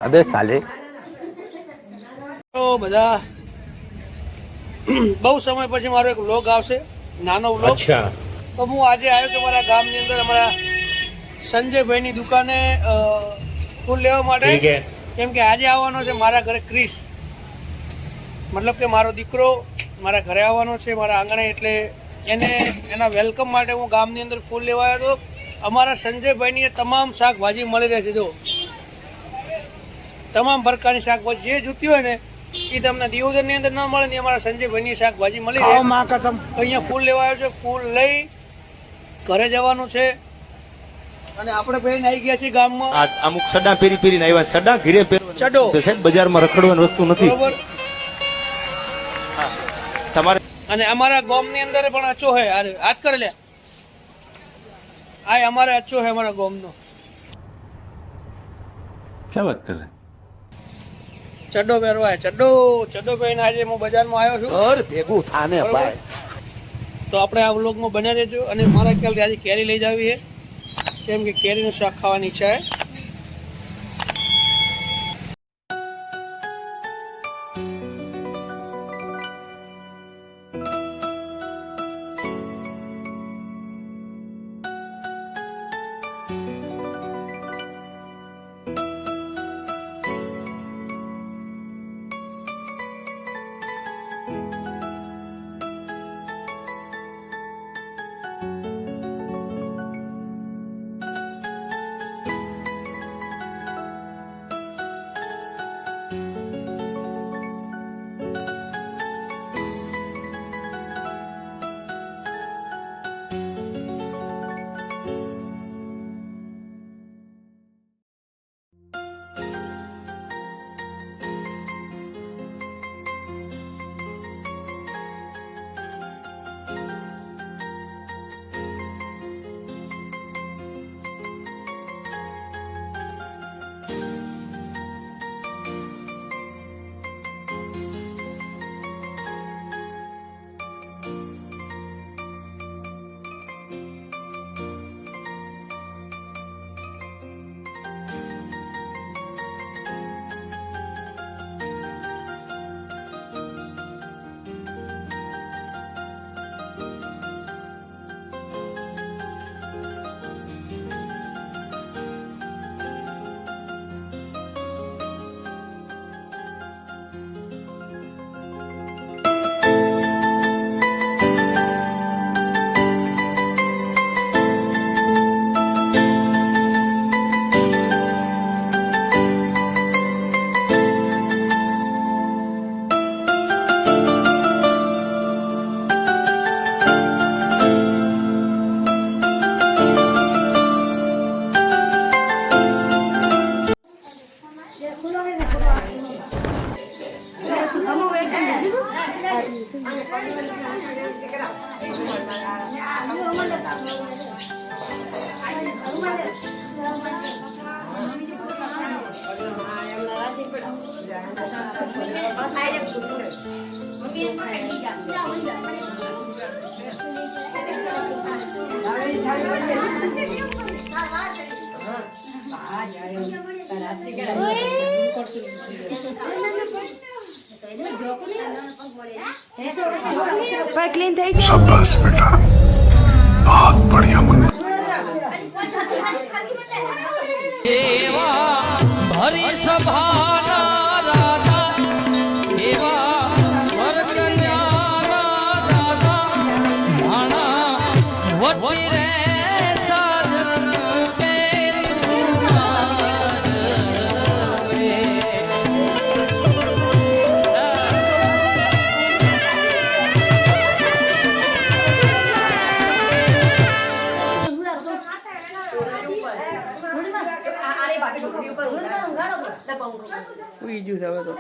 अबे साले તો બધા બહુ સમય પછી મારો એક વ્લોગ આવશે, નાનો વ્લોગ. તો હું આજે આવ્યો છું મારા ગામની અંદર અમારા સંજયભાઈની દુકાને ફૂલ લેવા માટે. કેમ કે આજે આવવાનો છે મારા ઘરે ક્રિશ, મતલબ કે મારો દીકરો મારા ઘરે આવવાનો છે મારા આંગણે. એટલે એને એના વેલકમ માટે હું ગામની અંદર ફૂલ લેવા આવ્યો હતો. અમારા સંજયભાઈની તમામ શાકભાજી મળી રહેશે. જો તમામ પ્રકારની શાકભાજી જે જોતી હોય ને એ તમને દિયોદરની અંદર ન મળે ને અમારા સંજયભાઈની શાકભાજી મળી રહે. તો અહીંયા ફૂલ લેવા આવ્યો છે, ફૂલ લઈ ઘરે જવાનું છે. અને આપણે પહેરીને આવી ગયા છીએ ગામમાં. અમુક સડા પહેરીને આવ્યા. સડા ઘીરે ચડો બજારમાં રખડવાની વસ્તુ નથી, બરોબર. તમારે. અને અમારા ગામની અંદર પણ અચો હે. અરે હાથ કરે લે, આ અમારે અચો હે અમારા ગામનો. ક્યાં વાત કરે? ચડ્ડો પહેરવાય, ચડ્ડો પહેરીને આજે હું બજારમાં આવ્યો છું. ઘર ભેગું થાને ભાઈ. તો આપણે આ વ્લોગમાં બન્યા રહેજો. અને મારા ખ્યાલથી આજે કેરી લઈ જાવી છે, કેમ કે કેરીનું શાક ખાવાની ઈચ્છા છે. शाबाश बेटा, बहुत बढ़िया मुन्ना। हरि सभाना राजा एवा वर्गन्याना राजा भाणा वटी रे साजन पे ઉઈ ગયું છે હવે તો.